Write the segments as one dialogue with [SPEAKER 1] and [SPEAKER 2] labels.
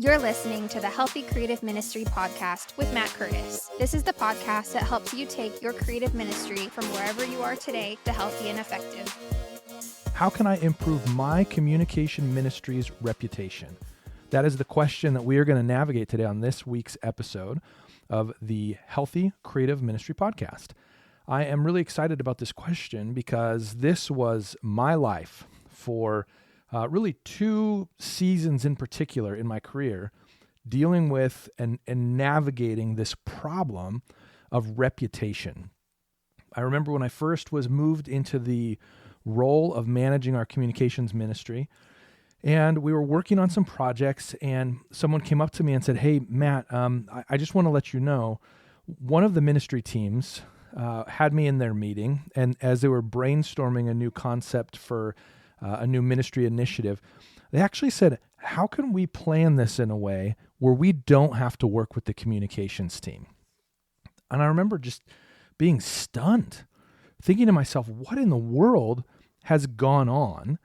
[SPEAKER 1] You're listening to the Healthy Creative Ministry podcast with Matt Curtis. This is the podcast that helps you take your creative ministry from wherever you are today to healthy and effective.
[SPEAKER 2] How can I improve my communication ministry's reputation? That is the question that we are going to navigate today on this week's episode of the Healthy Creative Ministry podcast. I am really excited about this question because this was my life for really 2 seasons in particular in my career, dealing with and navigating this problem of reputation. I remember when I first was moved into the role of managing our communications ministry, and we were working on some projects, and someone came up to me and said, "Hey, Matt, I just want to let you know, one of the ministry teams had me in their meeting, and as they were brainstorming a new concept for a new ministry initiative, they actually said, how can we plan this in a way where we don't have to work with the communications team?" And I remember just being stunned, thinking to myself, what in the world has gone on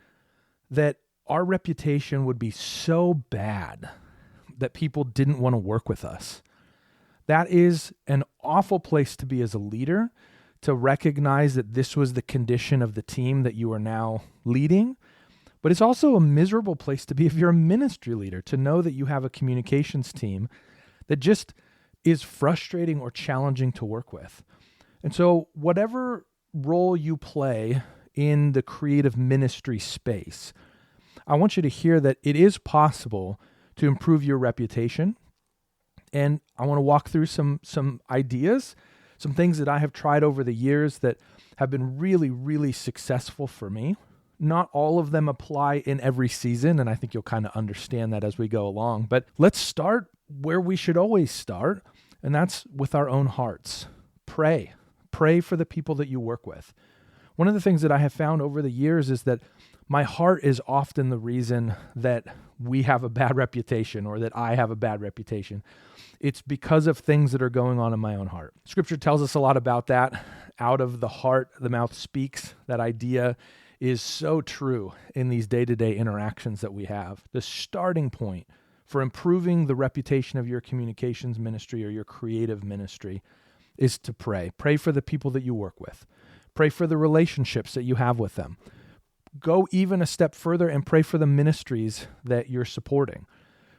[SPEAKER 2] that our reputation would be so bad that people didn't want to work with us? That is an awful place to be as a leader, to recognize that this was the condition of the team that you are now leading. But it's also a miserable place to be if you're a ministry leader, to know that you have a communications team that just is frustrating or challenging to work with. And so whatever role you play in the creative ministry space, I want you to hear that it is possible to improve your reputation. And I want to walk through some ideas, some things that I have tried over the years that have been really, really successful for me. Not all of them apply in every season, and I think you'll kind of understand that as we go along. But let's start where we should always start, and that's with our own hearts. Pray. Pray for the people that you work with. One of the things that I have found over the years is that my heart is often the reason that we have a bad reputation, or that I have a bad reputation. It's because of things that are going on in my own heart. Scripture tells us a lot about that. Out of the heart, the mouth speaks. That idea is so true in these day-to-day interactions that we have. The starting point for improving the reputation of your communications ministry or your creative ministry is to pray. Pray for the people that you work with. Pray for the relationships that you have with them. Go even a step further and pray for the ministries that you're supporting.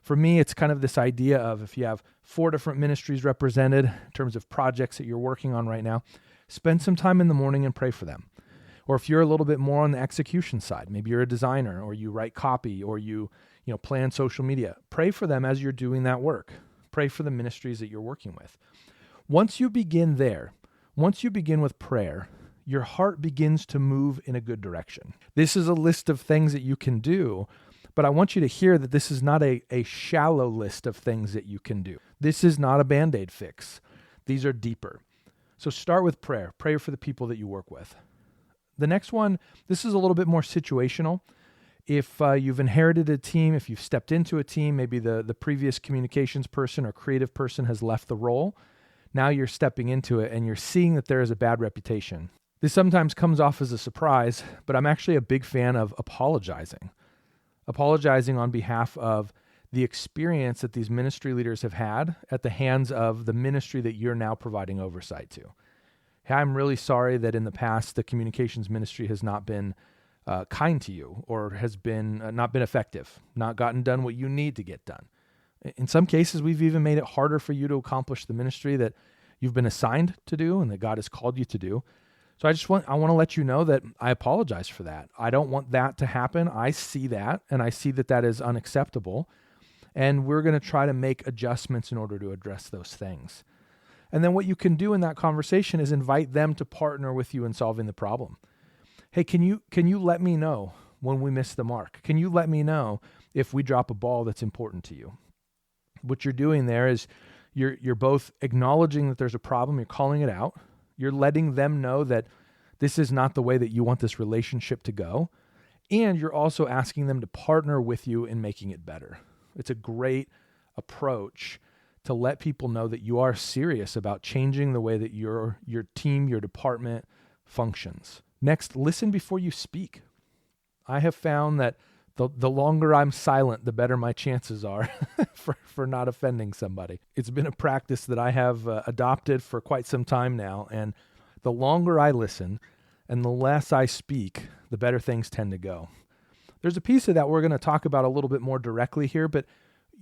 [SPEAKER 2] For me, it's kind of this idea of, if you have 4 different ministries represented in terms of projects that you're working on right now, spend some time in the morning and pray for them. Or if you're a little bit more on the execution side, maybe you're a designer, or you write copy, or you plan social media, pray for them as you're doing that work. Pray for the ministries that you're working with. Once you begin there, once you begin with prayer, your heart begins to move in a good direction. This is a list of things that you can do, but I want you to hear that this is not a shallow list of things that you can do. This is not a Band-Aid fix. These are deeper. So start with prayer. Pray for the people that you work with. The next one, this is a little bit more situational. If you've inherited a team, if you've stepped into a team, maybe the previous communications person or creative person has left the role. Now you're stepping into it and you're seeing that there is a bad reputation. This sometimes comes off as a surprise, but I'm actually a big fan of apologizing. Apologizing on behalf of the experience that these ministry leaders have had at the hands of the ministry that you're now providing oversight to. Hey, I'm really sorry that in the past the communications ministry has not been kind to you, or has been not been effective, not gotten done what you need to get done. In some cases, we've even made it harder for you to accomplish the ministry that you've been assigned to do and that God has called you to do. So I want to let you know that I apologize for that. I don't want that to happen. I see that, and I see that that is unacceptable, and we're going to try to make adjustments in order to address those things. And then what you can do in that conversation is invite them to partner with you in solving the problem. Hey, can you let me know when we miss the mark? Can you let me know if we drop a ball that's important to you? What you're doing there is you're both acknowledging that there's a problem, you're calling it out, you're letting them know that this is not the way that you want this relationship to go, and you're also asking them to partner with you in making it better. It's a great approach to let people know that you are serious about changing the way that your team, your department functions. Next, listen before you speak. I have found that The longer I'm silent, the better my chances are for not offending somebody. It's been a practice that I have adopted for quite some time now, and the longer I listen and the less I speak, the better things tend to go. There's a piece of that we're going to talk about a little bit more directly here, but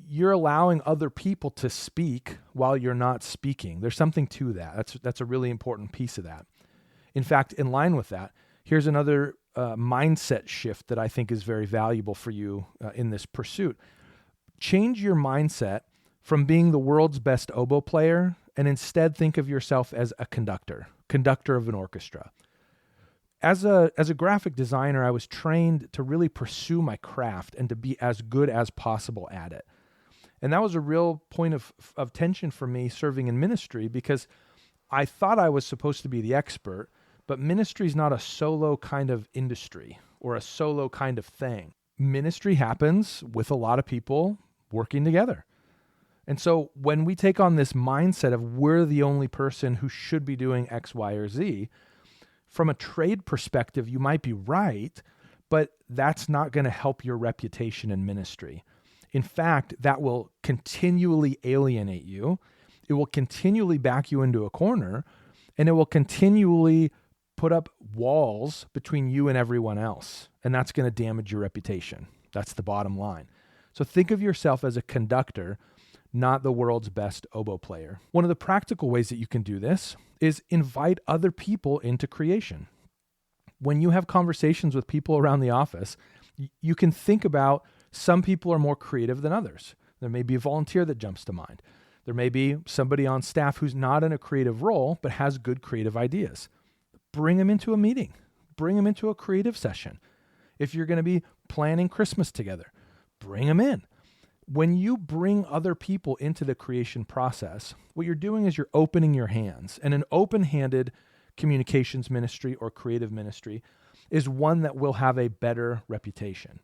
[SPEAKER 2] you're allowing other people to speak while you're not speaking. There's something to that. That's a really important piece of that. In fact, in line with that, here's another mindset shift that I think is very valuable for you in this pursuit. Change your mindset from being the world's best oboe player and instead think of yourself as a conductor of an orchestra. As a graphic designer, I was trained to really pursue my craft and to be as good as possible at it. And that was a real point of tension for me serving in ministry, because I thought I was supposed to be the expert, but ministry is not a solo kind of industry or a solo kind of thing. Ministry happens with a lot of people working together. And so when we take on this mindset of we're the only person who should be doing X, Y, or Z, from a trade perspective, you might be right, but that's not going to help your reputation in ministry. In fact, that will continually alienate you. It will continually back you into a corner, and it will continually put up walls between you and everyone else. And that's going to damage your reputation. That's the bottom line. So think of yourself as a conductor, not the world's best oboe player. One of the practical ways that you can do this is invite other people into creation. When you have conversations with people around the office, you can think about some people are more creative than others. There may be a volunteer that jumps to mind. There may be somebody on staff who's not in a creative role, but has good creative ideas. Bring them into a meeting. Bring them into a creative session. If you're going to be planning Christmas together, bring them in. When you bring other people into the creation process, what you're doing is you're opening your hands. And an open-handed communications ministry or creative ministry is one that will have a better reputation.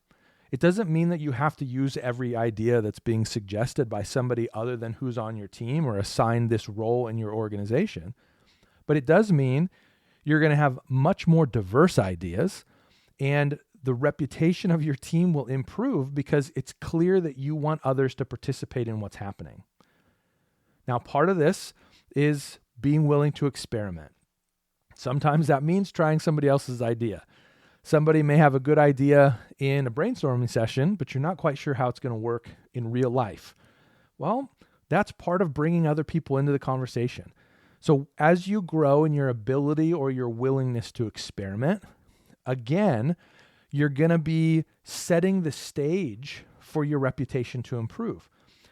[SPEAKER 2] It doesn't mean that you have to use every idea that's being suggested by somebody other than who's on your team or assigned this role in your organization. But it does mean you're going to have much more diverse ideas, and the reputation of your team will improve because it's clear that you want others to participate in what's happening. Now, part of this is being willing to experiment. Sometimes that means trying somebody else's idea. Somebody may have a good idea in a brainstorming session, but you're not quite sure how it's going to work in real life. Well, that's part of bringing other people into the conversation. So as you grow in your ability or your willingness to experiment, again, you're going to be setting the stage for your reputation to improve.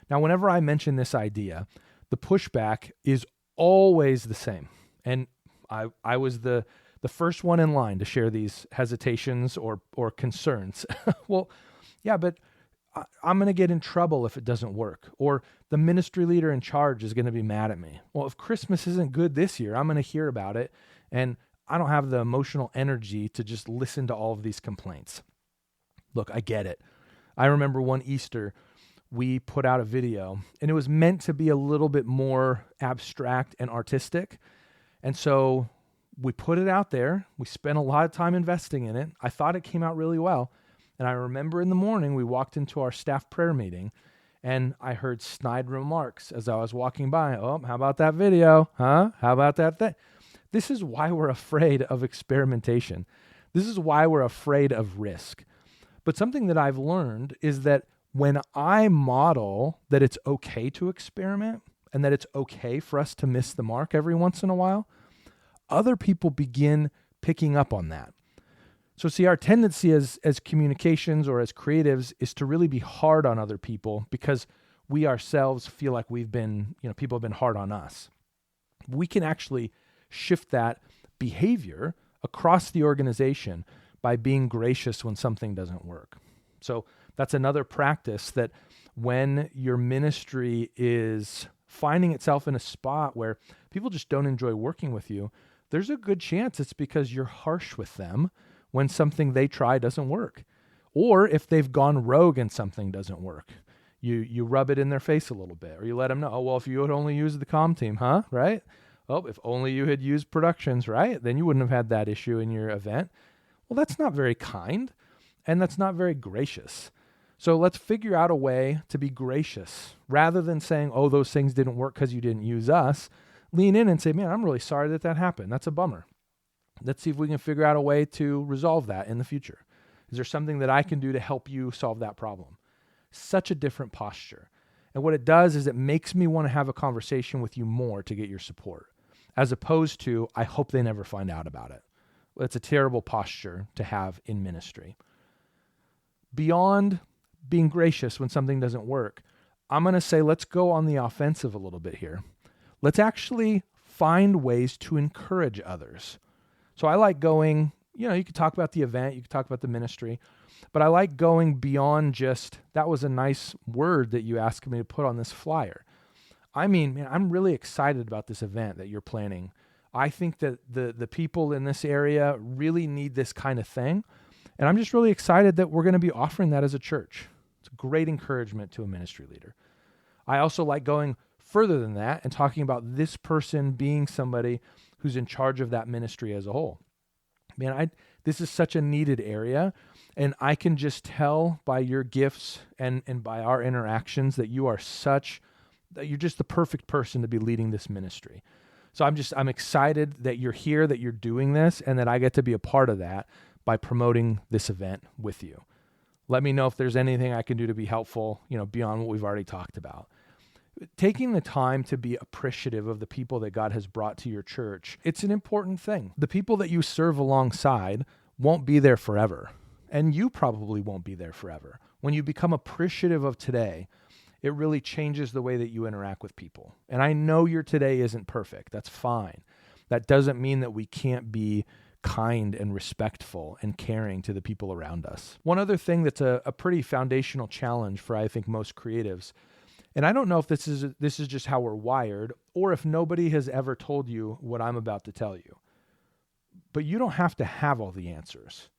[SPEAKER 2] Now, whenever I mention this idea, the pushback is always the same. And I was the first one in line to share these hesitations or concerns. Well, yeah, but I'm going to get in trouble if it doesn't work. Or the ministry leader in charge is going to be mad at me. Well, if Christmas isn't good this year, I'm going to hear about it. And I don't have the emotional energy to just listen to all of these complaints. Look, I get it. I remember one Easter, we put out a video, and it was meant to be a little bit more abstract and artistic. And so we put it out there. We spent a lot of time investing in it. I thought it came out really well. And I remember in the morning, we walked into our staff prayer meeting, and I heard snide remarks as I was walking by. Oh, how about that video? Huh? How about that thing? This is why we're afraid of experimentation. This is why we're afraid of risk. But something that I've learned is that when I model that it's okay to experiment and that it's okay for us to miss the mark every once in a while, other people begin picking up on that. So see, our tendency as communications or as creatives is to really be hard on other people because we ourselves feel like people have been hard on us. We can actually shift that behavior across the organization by being gracious when something doesn't work. So that's another practice that when your ministry is finding itself in a spot where people just don't enjoy working with you, there's a good chance it's because you're harsh with them when something they try doesn't work. Or if they've gone rogue and something doesn't work, you rub it in their face a little bit, or you let them know, oh, well, if you had only used the comm team, huh? Right? Oh, if only you had used productions, right? Then you wouldn't have had that issue in your event. Well, that's not very kind. And that's not very gracious. So let's figure out a way to be gracious. Rather than saying, oh, those things didn't work because you didn't use us, lean in and say, man, I'm really sorry that happened. That's a bummer. Let's see if we can figure out a way to resolve that in the future. Is there something that I can do to help you solve that problem? Such a different posture. And what it does is it makes me want to have a conversation with you more to get your support, as opposed to, I hope they never find out about it. It's a terrible posture to have in ministry. Beyond being gracious when something doesn't work, I'm going to say, let's go on the offensive a little bit here. Let's actually find ways to encourage others. So I like going, you could talk about the event, you could talk about the ministry, but I like going beyond just, that was a nice word that you asked me to put on this flyer. I mean, man, I'm really excited about this event that you're planning. I think that the people in this area really need this kind of thing. And I'm just really excited that we're going to be offering that as a church. It's a great encouragement to a ministry leader. I also like going further than that and talking about this person being somebody who's in charge of that ministry as a whole. Man, this is such a needed area, and I can just tell by your gifts and by our interactions that you're just the perfect person to be leading this ministry. So I'm excited that you're here, that you're doing this, and that I get to be a part of that by promoting this event with you. Let me know if there's anything I can do to be helpful, beyond what we've already talked about. Taking the time to be appreciative of the people that God has brought to your church, it's an important thing. The people that you serve alongside won't be there forever, and you probably won't be there forever. When you become appreciative of today, it really changes the way that you interact with people. And I know your today isn't perfect. That's fine. That doesn't mean that we can't be kind and respectful and caring to the people around us. One other thing that's a pretty foundational challenge for, I think, most creatives, and I don't know if this is just how we're wired, or if nobody has ever told you what I'm about to tell you, but you don't have to have all the answers.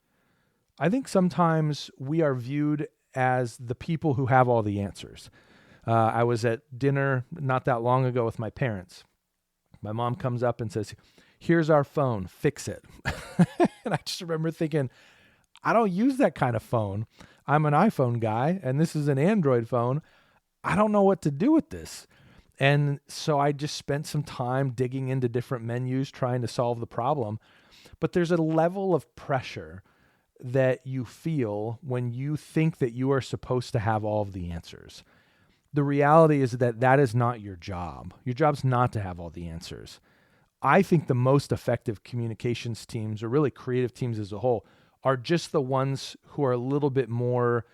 [SPEAKER 2] I think sometimes we are viewed as the people who have all the answers. I was at dinner not that long ago with my parents. My mom comes up and says, "Here's our phone, fix it." And I just remember thinking, I don't use that kind of phone. I'm an iPhone guy, and this is an Android phone. I don't know what to do with this. And so I just spent some time digging into different menus, trying to solve the problem. But there's a level of pressure that you feel when you think that you are supposed to have all of the answers. The reality is that is not your job. Your job's not to have all the answers. I think the most effective communications teams, or really creative teams as a whole, are just the ones who are a little bit more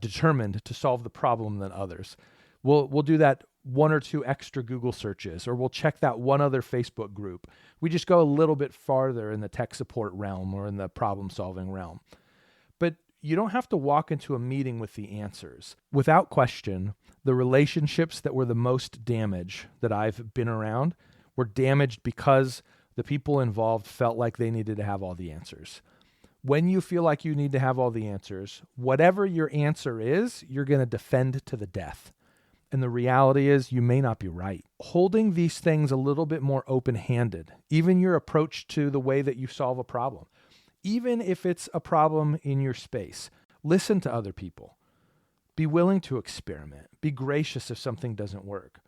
[SPEAKER 2] determined to solve the problem than others. We'll do that one or two extra Google searches, or we'll check that one other Facebook group. We just go a little bit farther in the tech support realm or in the problem solving realm. But you don't have to walk into a meeting with the answers. Without question, the relationships that were the most damaged that I've been around were damaged because the people involved felt like they needed to have all the answers. When you feel like you need to have all the answers, whatever your answer is, you're going to defend to the death. And the reality is you may not be right. Holding these things a little bit more open-handed, even your approach to the way that you solve a problem, even if it's a problem in your space, listen to other people. Be willing to experiment. Be gracious if something doesn't work.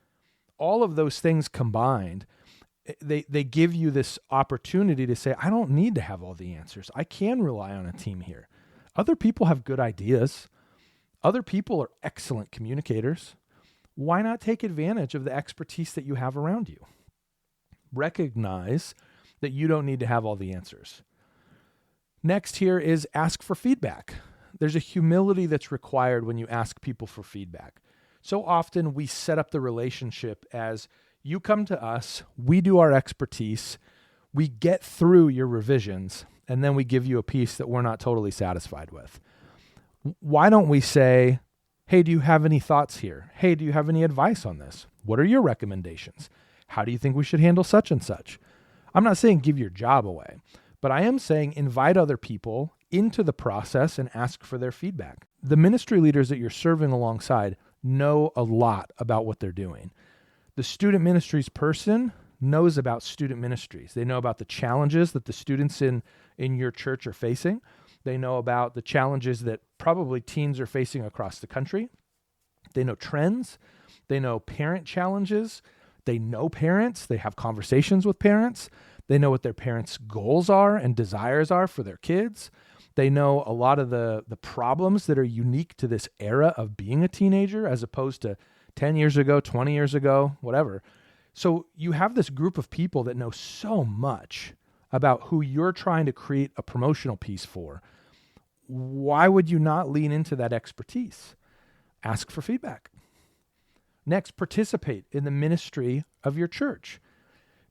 [SPEAKER 2] All of those things combined, they give you this opportunity to say, I don't need to have all the answers. I can rely on a team here. Other people have good ideas. Other people are excellent communicators. Why not take advantage of the expertise that you have around you? Recognize that you don't need to have all the answers. Next here is ask for feedback. There's a humility that's required when you ask people for feedback. So often we set up the relationship as you come to us, we do our expertise, we get through your revisions, and then we give you a piece that we're not totally satisfied with. Why don't we say, hey, do you have any thoughts here? Hey, do you have any advice on this? What are your recommendations? How do you think we should handle such and such? I'm not saying give your job away, but I am saying invite other people into the process and ask for their feedback. The ministry leaders that you're serving alongside know a lot about what they're doing. The student ministries person knows about student ministries. They know about the challenges that the students in your church are facing. They know about the challenges that probably teens are facing across the country. They know trends. They know parent challenges. They know parents. They have conversations with parents. They know what their parents' goals are and desires are for their kids. They know a lot of the problems that are unique to this era of being a teenager as opposed to 10 years ago, 20 years ago, whatever. So you have this group of people that know so much about who you're trying to create a promotional piece for. Why would you not lean into that expertise? Ask for feedback. Next, participate in the ministry of your church.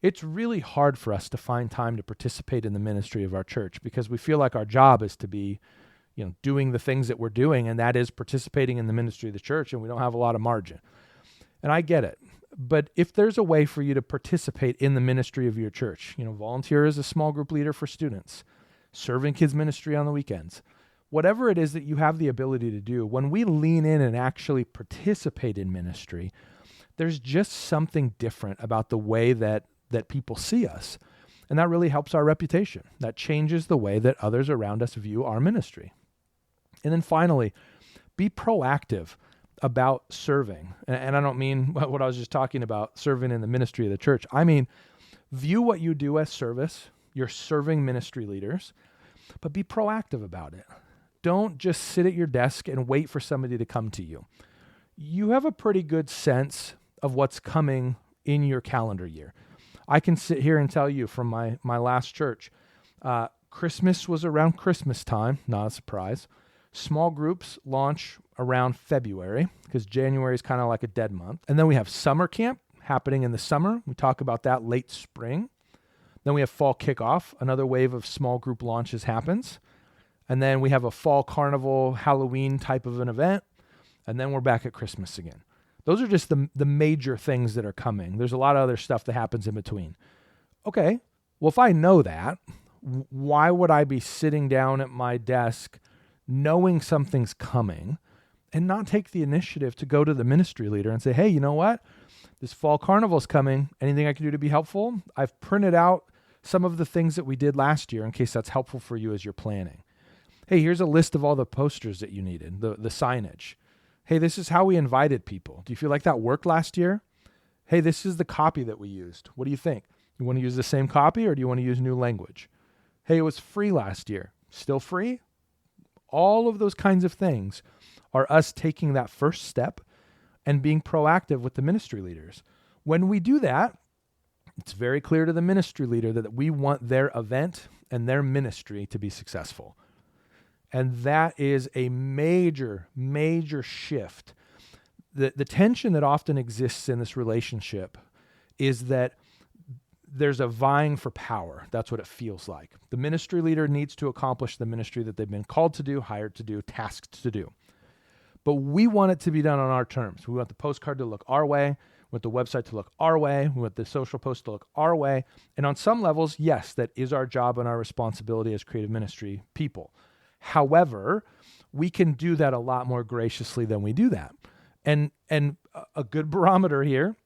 [SPEAKER 2] It's really hard for us to find time to participate in the ministry of our church because we feel like our job is to be, doing the things that we're doing, and that is participating in the ministry of the church, and we don't have a lot of margin. And I get it. But if there's a way for you to participate in the ministry of your church, volunteer as a small group leader for students, serve in kids ministry on the weekends, whatever it is that you have the ability to do, when we lean in and actually participate in ministry, there's just something different about the way that people see us. And that really helps our reputation. That changes the way that others around us view our ministry. And then finally, be proactive about serving. And I don't mean what I was just talking about, serving in the ministry of the church. I mean, view what you do as service. You're serving ministry leaders, but be proactive about it. Don't just sit at your desk and wait for somebody to come to you. You have a pretty good sense of what's coming in your calendar year. I can sit here and tell you from my last church, Christmas was around Christmas time, not a surprise. Small groups launch around February because January is kind of like a dead month. And then we have summer camp happening in the summer. We talk about that late spring. Then we have fall kickoff. Another wave of small group launches happens. And then we have a fall carnival, Halloween type of an event. And then we're back at Christmas again. Those are just the major things that are coming. There's a lot of other stuff that happens in between. Okay, well, if I know that, why would I be sitting down at my desk knowing something's coming and not take the initiative to go to the ministry leader and say, hey, you know what? This fall carnival's coming. Anything I can do to be helpful? I've printed out some of the things that we did last year in case that's helpful for you as you're planning. Hey, here's a list of all the posters that you needed, the signage. Hey, this is how we invited people. Do you feel like that worked last year? Hey, this is the copy that we used. What do you think? You want to use the same copy or do you want to use new language? Hey, it was free last year. Still free? All of those kinds of things are us taking that first step and being proactive with the ministry leaders. When we do that, it's very clear to the ministry leader that we want their event and their ministry to be successful. And that is a major, major shift. The tension that often exists in this relationship is that there's a vying for power. That's what it feels like. The ministry leader needs to accomplish the ministry that they've been called to do, hired to do, tasked to do. But we want it to be done on our terms. We want the postcard to look our way. We want the website to look our way. We want the social post to look our way. And on some levels, yes, that is our job and our responsibility as creative ministry people. However, we can do that a lot more graciously than we do that. And a good barometer here,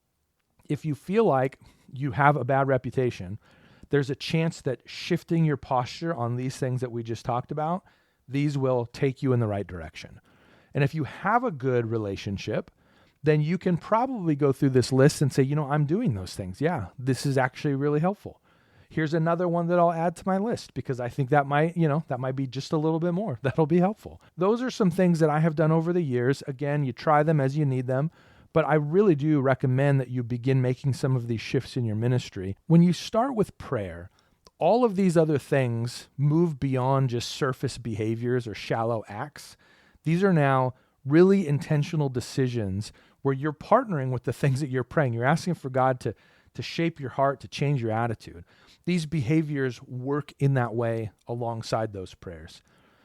[SPEAKER 2] if you feel like you have a bad reputation, there's a chance that shifting your posture on these things that we just talked about, these will take you in the right direction. And if you have a good relationship, then you can probably go through this list and say, I'm doing those things. Yeah, this is actually really helpful. Here's another one that I'll add to my list because I think that might be just a little bit more. That'll be helpful. Those are some things that I have done over the years. Again, you try them as you need them, but I really do recommend that you begin making some of these shifts in your ministry. When you start with prayer, all of these other things move beyond just surface behaviors or shallow acts. These are now really intentional decisions where you're partnering with the things that you're praying. You're asking for God to shape your heart, to change your attitude. These behaviors work in that way alongside those prayers.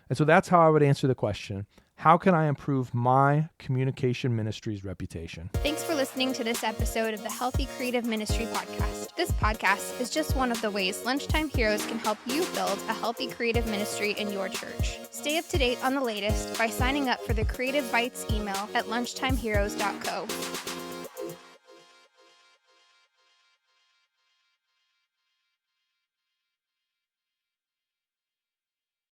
[SPEAKER 2] And so that's how I would answer the question. How can I improve my communication ministry's reputation?
[SPEAKER 1] Thanks for listening to this episode of the Healthy Creative Ministry Podcast. This podcast is just one of the ways Lunchtime Heroes can help you build a healthy creative ministry in your church. Stay up to date on the latest by signing up for the Creative Bites email at lunchtimeheroes.co.